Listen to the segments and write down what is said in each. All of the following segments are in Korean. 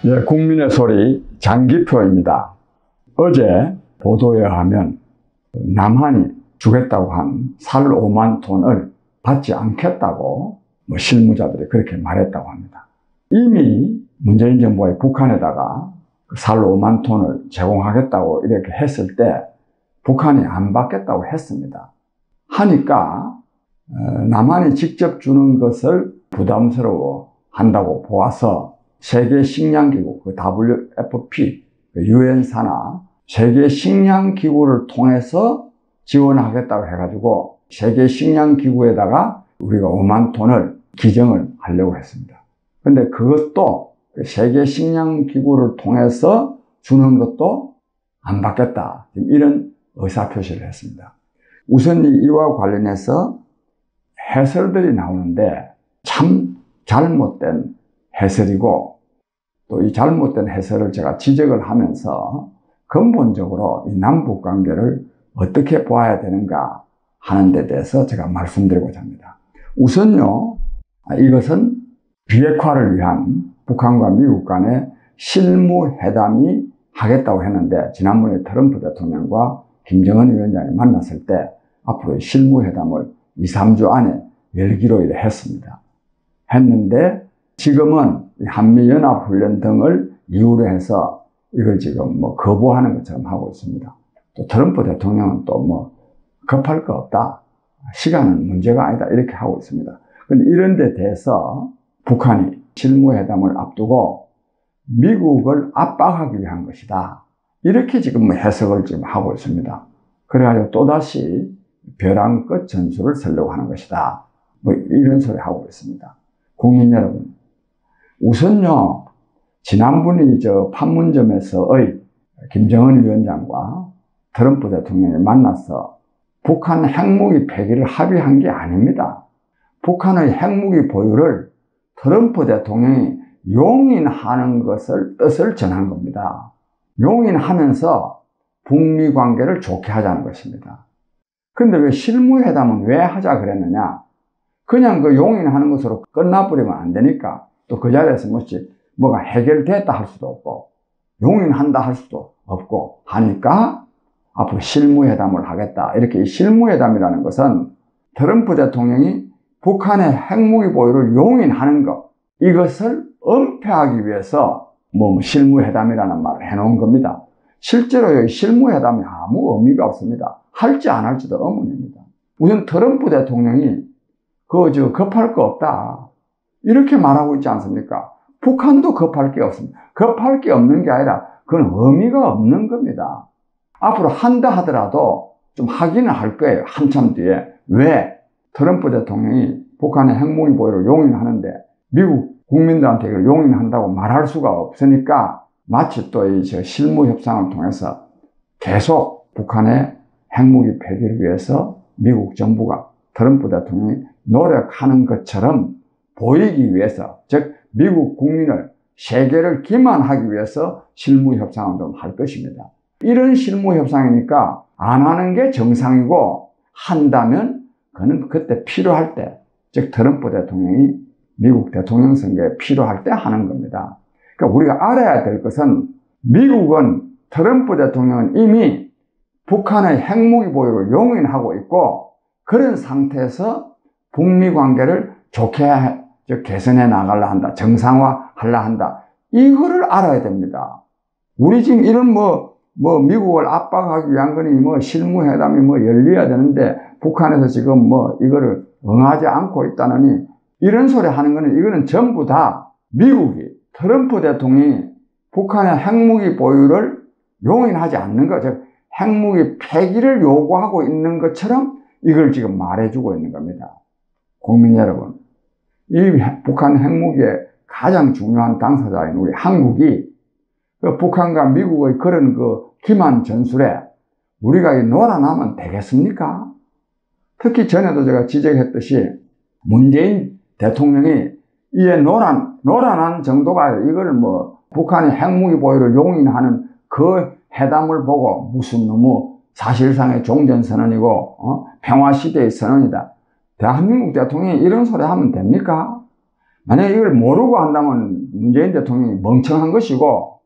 예, 국민의 소리 장기표입니다. 어제 보도에 의하면 남한이 주겠다고 한 살 5만 톤을 받지 않겠다고 실무자들이 그렇게 말했다고 합니다. 이미 문재인 정부가 북한에다가 살 5만 톤을 제공하겠다고 이렇게 했을 때 북한이 안 받겠다고 했습니다. 하니까 남한이 직접 주는 것을 부담스러워 한다고 보아서 세계식량기구, WFP, 유엔사나 세계식량기구를 통해서 지원하겠다고 해가지고 세계식량기구에다가 우리가 5만 톤을 기증을 하려고 했습니다. 근데 그것도 세계식량기구를 통해서 주는 것도 안 받겠다, 이런 의사표시를 했습니다. 우선 이와 관련해서 해설들이 나오는데 참 잘못된 해설이고, 또 이 잘못된 해설을 제가 지적을 하면서 근본적으로 이 남북 관계를 어떻게 보아야 되는가 하는 데 대해서 제가 말씀드리고자 합니다. 우선요, 이것은 비핵화를 위한 북한과 미국 간의 실무회담이 하겠다고 했는데, 지난번에 트럼프 대통령과 김정은 위원장이 만났을 때 앞으로 실무회담을 2, 3주 안에 열기로 했습니다. 했는데 지금은 한미연합훈련 등을 이유로 해서 이걸 지금 거부하는 것처럼 하고 있습니다. 또 트럼프 대통령은 또 급할 거 없다, 시간은 문제가 아니다, 이렇게 하고 있습니다. 그런데 이런 데 대해서 북한이 실무회담을 앞두고 미국을 압박하기 위한 것이다, 이렇게 지금 해석을 지금 하고 있습니다. 그래가지고 또다시 벼랑 끝 전술을 쓰려고 하는 것이다, 이런 소리 하고 있습니다. 국민 여러분, 우선요, 지난번에 판문점에서의 김정은 위원장과 트럼프 대통령이 만나서 북한 핵무기 폐기를 합의한 게 아닙니다. 북한의 핵무기 보유를 트럼프 대통령이 용인하는 뜻을 전한 겁니다. 용인하면서 북미 관계를 좋게 하자는 것입니다. 그런데 왜 실무회담은 왜 하자 그랬느냐? 그냥 그 용인하는 것으로 끝나버리면 안 되니까, 또 그 자리에서 뭐가 해결됐다 할 수도 없고 용인한다 할 수도 없고 하니까 앞으로 실무회담을 하겠다, 이렇게. 이 실무회담이라는 것은 트럼프 대통령이 북한의 핵무기 보유를 용인하는 것, 이것을 은폐하기 위해서 실무회담이라는 말을 해놓은 겁니다. 실제로 여기 실무회담이 아무 의미가 없습니다. 할지 안 할지도 의문입니다. 우선 트럼프 대통령이 급할 거 없다, 이렇게 말하고 있지 않습니까? 북한도 급할 게 없습니다. 급할 게 없는 게 아니라 그건 의미가 없는 겁니다. 앞으로 한다 하더라도 좀 하기는 할 거예요, 한참 뒤에. 왜? 트럼프 대통령이 북한의 핵무기 보유를 용인하는데 미국 국민들한테 이걸 용인한다고 말할 수가 없으니까 마치 또 이 실무 협상을 통해서 계속 북한의 핵무기 폐기를 위해서 미국 정부가, 트럼프 대통령이 노력하는 것처럼 보이기 위해서, 즉 미국 국민을, 세계를 기만하기 위해서 실무협상을 좀 할 것입니다. 이런 실무협상이니까 안 하는 게 정상이고, 한다면 그는 그때 필요할 때, 즉 트럼프 대통령이 미국 대통령 선거에 필요할 때 하는 겁니다. 그러니까 우리가 알아야 될 것은, 미국은, 트럼프 대통령은 이미 북한의 핵무기 보유를 용인하고 있고, 그런 상태에서 북미 관계를 좋게 개선해 나가려 한다, 정상화하려 한다, 이거를 알아야 됩니다. 우리 지금 이런 미국을 압박하기 위한 거니 실무회담이 열려야 되는데 북한에서 지금 이거를 응하지 않고 있다느니, 이런 소리 하는 거는, 이거는 전부 다 미국이, 트럼프 대통령이 북한의 핵무기 보유를 용인하지 않는 것, 즉 핵무기 폐기를 요구하고 있는 것처럼 이걸 지금 말해주고 있는 겁니다. 국민 여러분, 이 북한 핵무기의 가장 중요한 당사자인 우리 한국이 북한과 미국의 그런 기만 전술에 우리가 놀아나면 되겠습니까? 특히 전에도 제가 지적했듯이 문재인 대통령이 이에 놀아난 정도가 아니라, 이걸 북한의 핵무기 보유를 용인하는 그 회담을 보고 무슨 사실상의 종전선언이고 평화시대의 선언이다, 대한민국 대통령이 이런 소리 하면 됩니까? 만약에 이걸 모르고 한다면 문재인 대통령이 멍청한 것이고,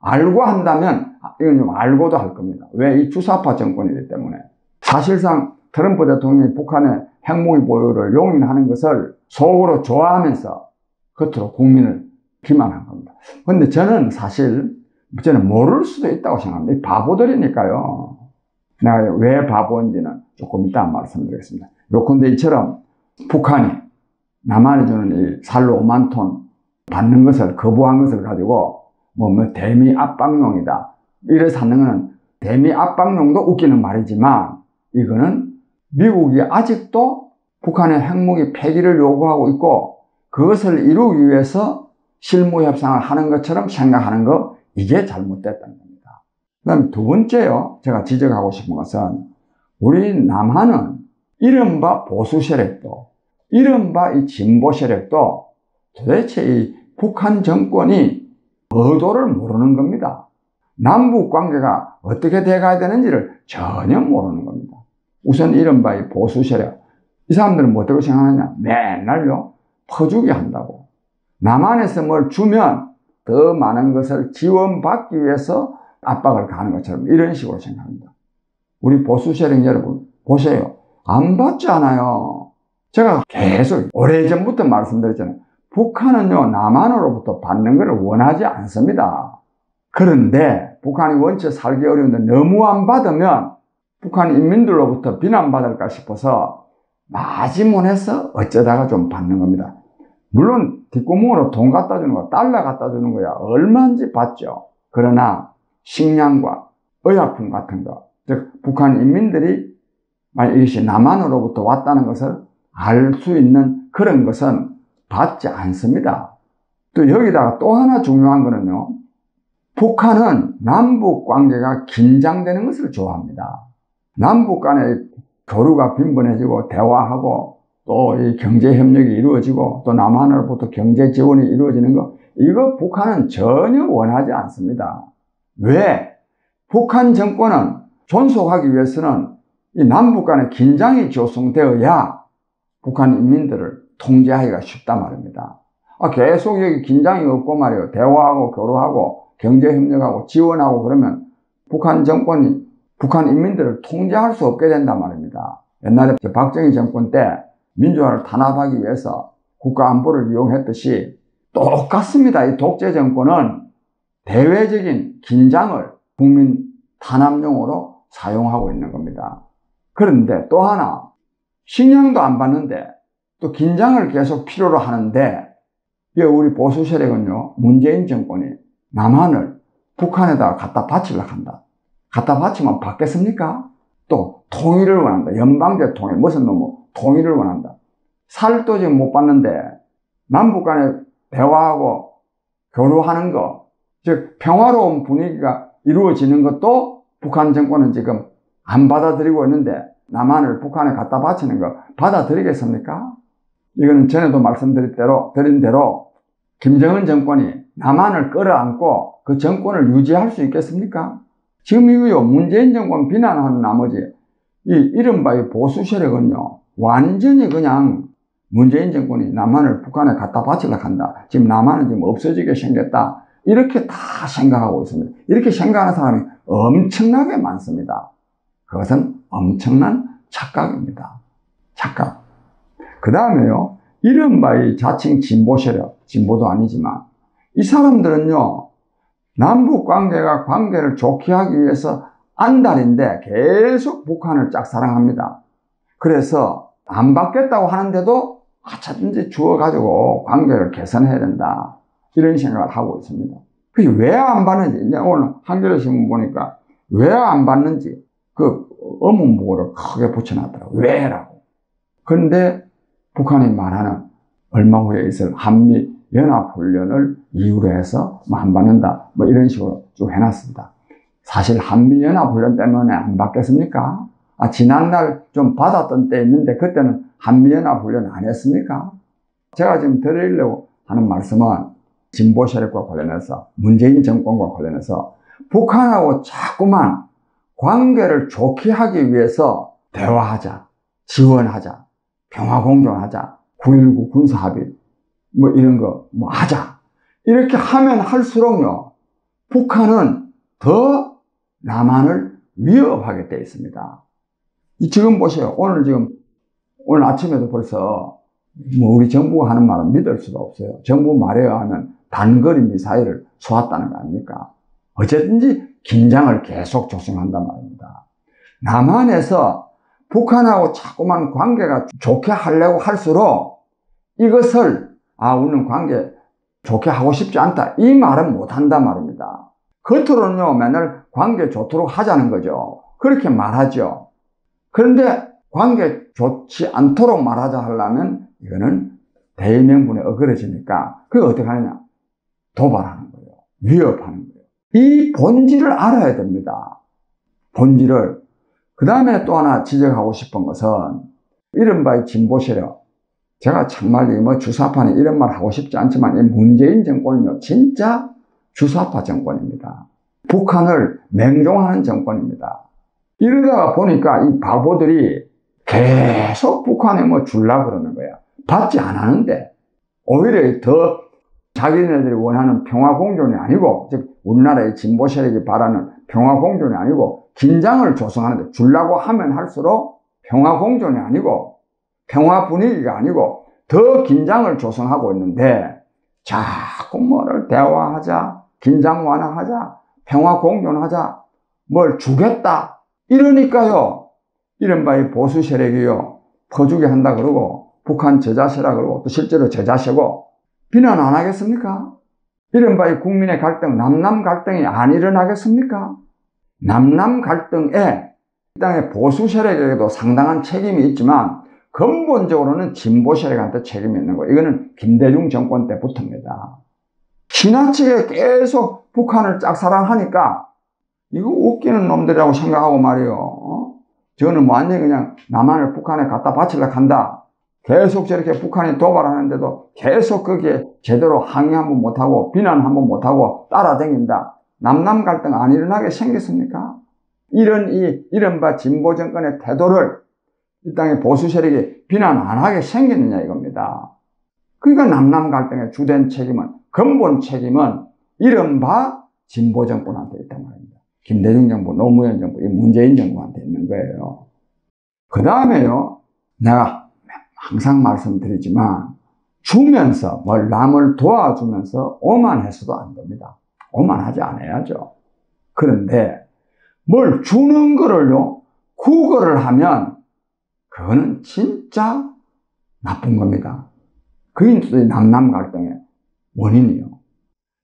알고 한다면 이건 좀 알고도 할 겁니다. 왜? 이 주사파 정권이기 때문에. 사실상 트럼프 대통령이 북한의 핵무기 보유를 용인하는 것을 속으로 좋아하면서 겉으로 국민을 기만한 겁니다. 그런데 저는 모를 수도 있다고 생각합니다. 바보들이니까요. 내가 왜 바보인지는 조금 이따 말씀드리겠습니다. 요컨대 이처럼 북한이 남한이 주는 이 살로 5만 톤 받는 것을 거부한 것을 가지고 대미 압박용이다, 이래서 하는 것은 대미 압박용도 웃기는 말이지만, 이거는 미국이 아직도 북한의 핵무기 폐기를 요구하고 있고 그것을 이루기 위해서 실무 협상을 하는 것처럼 생각하는 거, 이게 잘못됐다는 겁니다. 그 다음에 두 번째요, 제가 지적하고 싶은 것은, 우리 남한은 이른바 보수 세력도, 이른바 이 진보 세력도 도대체 이 북한 정권이 의도를 모르는 겁니다. 남북 관계가 어떻게 돼가야 되는지를 전혀 모르는 겁니다. 우선 이른바 이 보수 세력, 이 사람들은 뭐 어떻게 생각하느냐, 맨날요 퍼주기 한다고, 남한에서 뭘 주면 더 많은 것을 지원받기 위해서 압박을 가하는 것처럼 이런 식으로 생각합니다. 우리 보수 세력 여러분 보세요. 안 받잖아요. 제가 계속 오래전부터 말씀드렸잖아요. 북한은요 남한으로부터 받는 것을 원하지 않습니다. 그런데 북한이 원체 살기 어려운데 너무 안 받으면 북한 인민들로부터 비난받을까 싶어서 마지못해서 어쩌다가 좀 받는 겁니다. 물론 뒷구멍으로 돈 갖다 주는 거, 달러 갖다 주는 거야 얼마인지 받죠. 그러나 식량과 의약품 같은 거, 즉 북한 인민들이 만약 이것이 남한으로부터 왔다는 것을 알 수 있는 그런 것은 받지 않습니다. 또 여기다가 또 하나 중요한 거는요, 북한은 남북 관계가 긴장되는 것을 좋아합니다. 남북 간에 교류가 빈번해지고 대화하고 또 이 경제 협력이 이루어지고 또 남한으로부터 경제 지원이 이루어지는 거, 이거 북한은 전혀 원하지 않습니다. 왜? 북한 정권은 존속하기 위해서는 이 남북 간의 긴장이 조성되어야 북한 인민들을 통제하기가 쉽단 말입니다. 계속 여기 긴장이 없고 말이에요. 대화하고 교류하고 경제협력하고 지원하고 그러면 북한 정권이 북한 인민들을 통제할 수 없게 된단 말입니다. 옛날에 박정희 정권 때 민주화를 탄압하기 위해서 국가안보를 이용했듯이 똑같습니다. 이 독재 정권은 대외적인 긴장을 국민 탄압용으로 사용하고 있는 겁니다. 그런데 또 하나, 식량도 안 받는데 또 긴장을 계속 필요로 하는데, 우리 보수 세력은요, 문재인 정권이 남한을 북한에다가 갖다 바치려고 한다. 갖다 바치면 받겠습니까? 또 통일을 원한다. 연방제 통일, 무슨 놈의 통일을 원한다. 살도 지금 못 받는데 남북 간에 대화하고 교류하는 거, 즉 평화로운 분위기가 이루어지는 것도 북한 정권은 지금 안 받아들이고 있는데, 남한을 북한에 갖다 바치는 거 받아들이겠습니까? 이거는 전에도 말씀드린 대로 김정은 정권이 남한을 끌어안고 그 정권을 유지할 수 있겠습니까? 지금 이거요, 문재인 정권 비난하는 나머지 이 이른바 이 보수 세력은요, 완전히 그냥 문재인 정권이 남한을 북한에 갖다 바치려고 한다, 지금 남한은 지금 없어지게 생겼다, 이렇게 다 생각하고 있습니다. 이렇게 생각하는 사람이 엄청나게 많습니다. 그것은 엄청난 착각입니다. 착각. 그 다음에요, 이른바 이 자칭 진보 세력, 진보도 아니지만 이 사람들은요, 남북 관계를 좋게 하기 위해서 안달인데 계속 북한을 짝사랑합니다. 그래서 안 받겠다고 하는데도 어쩌든지 주어가지고 관계를 개선해야 된다, 이런 생각을 하고 있습니다. 그게 왜 안 받는지, 오늘 한겨레 신문 보니까 왜 안 받는지 그 어문보고를 크게 붙여놨더라고요. 왜라고. 그런데 북한이 말하는 얼마 후에 있을 한미 연합훈련을 이유로 해서 안 받는다, 이런 식으로 쭉 해놨습니다. 사실 한미 연합훈련 때문에 안 받겠습니까? 지난날 좀 받았던 때 있는데 그때는 한미 연합훈련 안 했습니까? 제가 지금 드리려고 하는 말씀은 진보 세력과 관련해서, 문재인 정권과 관련해서 북한하고 자꾸만 관계를 좋게 하기 위해서 대화하자, 지원하자, 평화공존하자, 9.19 군사합의 이런 거 하자, 이렇게 하면 할수록요, 북한은 더 남한을 위협하게 되어 있습니다. 지금 보세요. 오늘 아침에도 벌써 우리 정부가 하는 말은 믿을 수도 없어요. 정부 말에 의하면 단거리 미사일을 쏘았다는 거 아닙니까? 어쨌든지 긴장을 계속 조성한단 말입니다. 남한에서 북한하고 자꾸만 관계가 좋게 하려고 할수록 이것을 우리는 관계 좋게 하고 싶지 않다, 이 말은 못한단 말입니다. 겉으로는요 맨날 관계 좋도록 하자는 거죠. 그렇게 말하죠. 그런데 관계 좋지 않도록 말하자 하려면 이거는 대의명분에 어그러지니까 그게 어떻게 하느냐, 도발하는 거예요. 위협하는 거예요. 이 본질을 알아야 됩니다. 본질을. 그 다음에 또 하나 지적하고 싶은 것은 이른바 이 진보 세력, 제가 정말 주사파는 이런 말 하고 싶지 않지만 이 문재인 정권은요 진짜 주사파 정권입니다. 북한을 맹종하는 정권입니다. 이러다가 보니까 이 바보들이 계속 북한에 주려고 그러는 거야. 받지 않았는데 오히려 더 자기네들이 원하는 평화공존이 아니고, 즉 우리나라의 진보 세력이 바라는 평화공존이 아니고 긴장을 조성하는데, 주려고 하면 할수록 평화공존이 아니고 평화 분위기가 아니고 더 긴장을 조성하고 있는데, 자꾸 뭐를 대화하자, 긴장 완화하자, 평화 공존하자, 뭘 주겠다 이러니까요, 이른바 이 보수 세력이요 퍼주게 한다 그러고 북한 제자세라 그러고 또 실제로 제자세고 비난 안 하겠습니까? 이른바 이 국민의 갈등, 남남 갈등이 안 일어나겠습니까? 남남 갈등에 이 땅의 보수 세력에게도 상당한 책임이 있지만 근본적으로는 진보 세력한테 책임이 있는 거예요. 이거는 김대중 정권 때부터입니다. 지나치게 계속 북한을 짝사랑하니까 이거 웃기는 놈들이라고 생각하고 말이에요. 저는 완전히 그냥 남한을 북한에 갖다 바치려고 한다. 계속 저렇게 북한이 도발하는데도 계속 거기에 제대로 항의 한번 못하고 비난 한번 못하고 따라다닌다. 남남 갈등 안 일어나게 생겼습니까? 이른바 진보 정권의 태도를 이 땅의 보수 세력이 비난 안 하게 생겼느냐 이겁니다. 그러니까 남남 갈등의 주된 책임은, 근본 책임은 이른바 진보 정권한테 있단 말입니다. 김대중 정부, 노무현 정부, 문재인 정부한테 있는 거예요. 그 다음에요, 내가 항상 말씀드리지만 주면서 뭘 남을 도와주면서 오만해서도 안 됩니다. 오만하지 않아야죠. 그런데 뭘 주는 거를요 구걸을 하면 그거는 진짜 나쁜 겁니다. 그게 남남 갈등의 원인이요.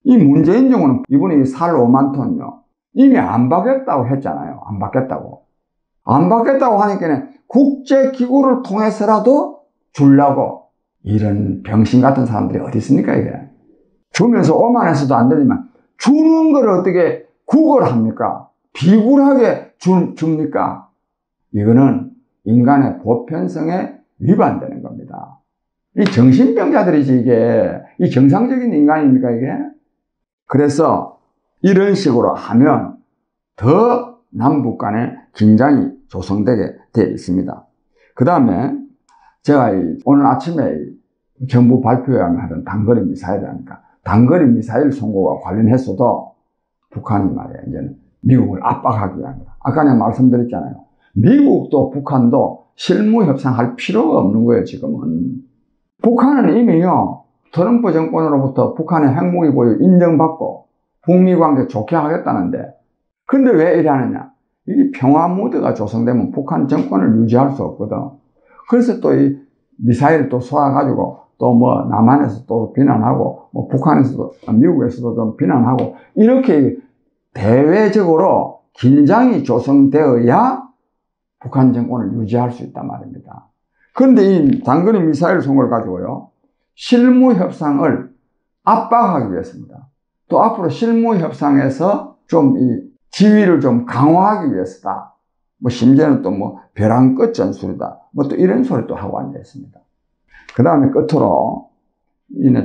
이 문재인 정부는 이분이 살 5만 톤요 이미 안 받겠다고 했잖아요. 안 받겠다고 하니까 국제기구를 통해서라도 주려고, 이런 병신 같은 사람들이 어디 있습니까 이게. 주면서 오만해서도 안 되지만 주는 걸 어떻게 구걸합니까? 비굴하게 줍니까? 이거는 인간의 보편성에 위반되는 겁니다. 이 정신병자들이지 이게. 이 정상적인 인간입니까 이게? 그래서 이런 식으로 하면 더 남북 간의 긴장이 조성되게 되어 있습니다. 그 다음에 제가 오늘 아침에 정부 발표에 하던 단거리 미사일이라니까, 단거리 미사일 선고와 관련해서도 북한이 말이야 이제는 미국을 압박하기 위합니다. 아까 내가 말씀드렸잖아요. 미국도 북한도 실무 협상할 필요가 없는 거예요. 지금은 북한은 이미요 트럼프 정권으로부터 북한의 핵무기 보유 인정받고 북미 관계 좋게 하겠다는데, 근데 왜 이래 하느냐, 이 평화 무드가 조성되면 북한 정권을 유지할 수 없거든. 그래서 또 이 미사일을 또 쏘아가지고 또 뭐 남한에서 또 비난하고 뭐 북한에서도 미국에서도 좀 비난하고, 이렇게 대외적으로 긴장이 조성되어야 북한 정권을 유지할 수 있단 말입니다. 그런데 이 단거리 미사일 선거를 가지고요 실무 협상을 압박하기 위해서입니다. 또 앞으로 실무 협상에서 좀 이 지위를 좀 강화하기 위해서다. 뭐 심지어는 또 뭐 벼랑 끝 전술이다. 뭐 또 이런 소리 또 하고 앉아 있습니다. 그 다음에 끝으로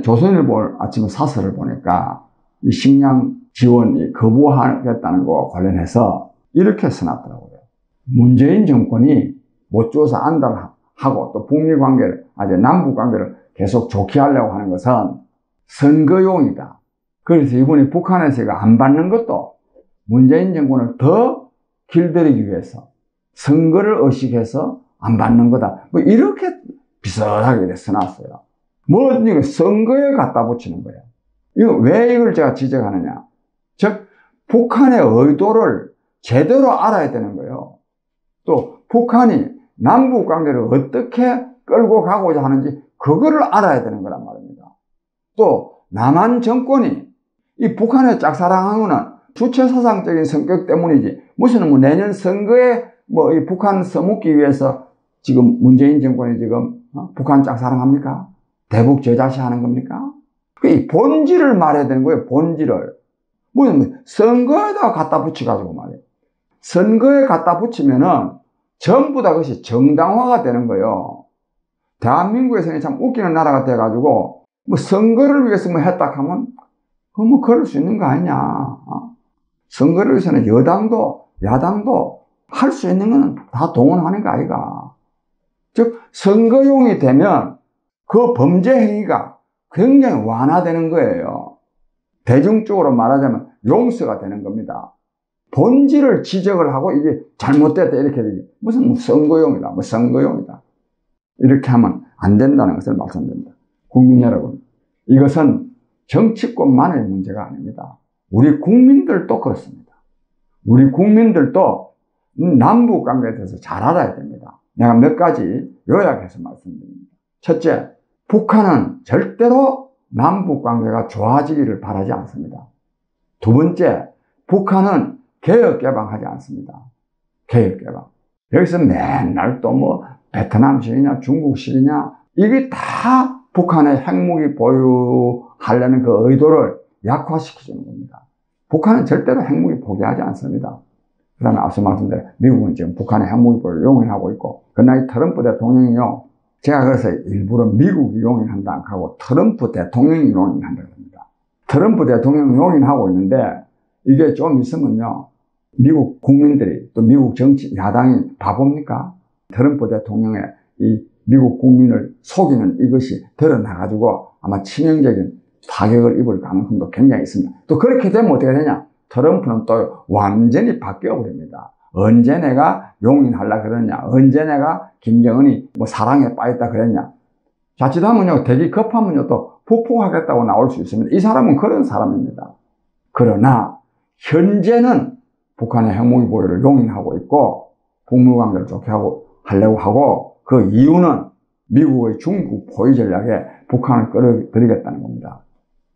조선일보 아침에 사설을 보니까 이 식량 지원이 거부하겠다는 것과 관련해서 이렇게 써놨더라고요. 문재인 정권이 못 줘서 안달하고 또 북미 관계를, 아주 남북 관계를 계속 좋게 하려고 하는 것은 선거용이다. 그래서 이분이 북한에서 안 받는 것도 문재인 정권을 더 길들이기 위해서 선거를 의식해서 안 받는 거다. 뭐 이렇게 비슷하게 써놨어요. 뭐 이거 선거에 갖다 붙이는 거예요. 이거 왜 이걸 제가 지적하느냐? 즉 북한의 의도를 제대로 알아야 되는 거예요. 또 북한이 남북 관계를 어떻게 끌고 가고자 하는지 그거를 알아야 되는 거란 말입니다. 또 남한 정권이 이 북한의 짝사랑하고는 주체사상적인 성격 때문이지 무슨 뭐 내년 선거에 뭐 이 북한 써먹기 위해서 지금 문재인 정권이 지금 북한 짝사랑합니까? 대북 저자시하는 겁니까? 이 본질을 말해야 되는 거예요. 본질을. 무슨 선거에다 갖다 붙여가지고 말이에요. 선거에 갖다 붙이면은 전부 다 그것이 정당화가 되는 거예요. 대한민국에서는 참 웃기는 나라가 돼가지고 뭐 선거를 위해서 뭐 했다 하면 그거 뭐 그럴 수 있는 거 아니냐. 선거를 위해서는 여당도 야당도 할 수 있는 건 다 동원하는 거 아이가. 즉 선거용이 되면 그 범죄 행위가 굉장히 완화되는 거예요. 대중적으로 말하자면 용서가 되는 겁니다. 본질을 지적을 하고 이게 잘못됐다 이렇게 되지. 무슨 선거용이다, 뭐 선거용이다. 이렇게 하면 안 된다는 것을 말씀드립니다. 국민 여러분, 이것은 정치권만의 문제가 아닙니다. 우리 국민들도 그렇습니다. 우리 국민들도 남북 관계에 대해서 잘 알아야 됩니다. 내가 몇 가지 요약해서 말씀드립니다. 첫째, 북한은 절대로 남북 관계가 좋아지기를 바라지 않습니다. 두 번째, 북한은 개혁개방하지 않습니다. 개혁개방. 여기서 맨날 또 뭐 베트남식이냐 중국식이냐 이게 다 북한의 핵무기 보유하려는 그 의도를 약화시켜주는 겁니다. 북한은 절대로 핵무기 포기하지 않습니다. 그 다음에 앞서 말씀드린 미국은 지금 북한의 핵무기 보유를 용인하고 있고 그러나 이 트럼프 대통령이요. 제가 그래서 일부러 미국이 용인한다 안 하고 트럼프 대통령이 용인한다 그럽니다. 트럼프 대통령이 용인하고 있는데 이게 좀 있으면요. 미국 국민들이 또 미국 정치 야당이 바보입니까? 트럼프 대통령의 이 미국 국민을 속이는 이것이 드러나가지고 아마 치명적인 타격을 입을 가능성도 굉장히 있습니다. 또 그렇게 되면 어떻게 되냐? 트럼프는 또 완전히 바뀌어 버립니다. 언제 내가 용인하려고 그러냐? 언제 내가 김정은이 뭐 사랑에 빠졌다 그랬냐? 자칫하면요, 되게 급하면요, 또 폭포하겠다고 나올 수 있습니다. 이 사람은 그런 사람입니다. 그러나, 현재는 북한의 핵무기 보유를 용인하고 있고, 북미 관계를 좋게 하려고 하고, 그 이유는 미국의 중국 포위 전략에 북한을 끌어들이겠다는 겁니다.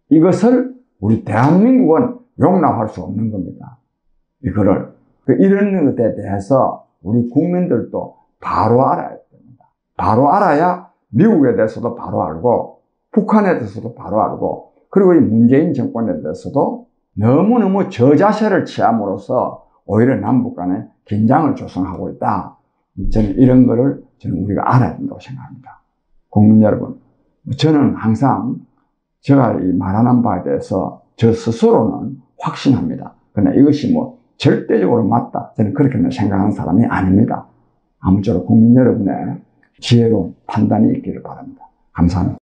이것을 우리 대한민국은 용납할 수 없는 겁니다. 이거를. 이런 것에 대해서 우리 국민들도 바로 알아야 됩니다. 바로 알아야 미국에 대해서도 바로 알고, 북한에 대해서도 바로 알고, 그리고 이 문재인 정권에 대해서도 너무너무 저자세를 취함으로써 오히려 남북 간에 긴장을 조성하고 있다. 저는 이런 거를 우리가 알아야 된다고 생각합니다. 국민 여러분, 저는 항상 제가 이 말하는 바에 대해서 저 스스로는 확신합니다. 그러나 이것이 뭐 절대적으로 맞다. 저는 그렇게 생각하는 사람이 아닙니다. 아무쪼록 국민 여러분의 지혜로운 판단이 있기를 바랍니다. 감사합니다.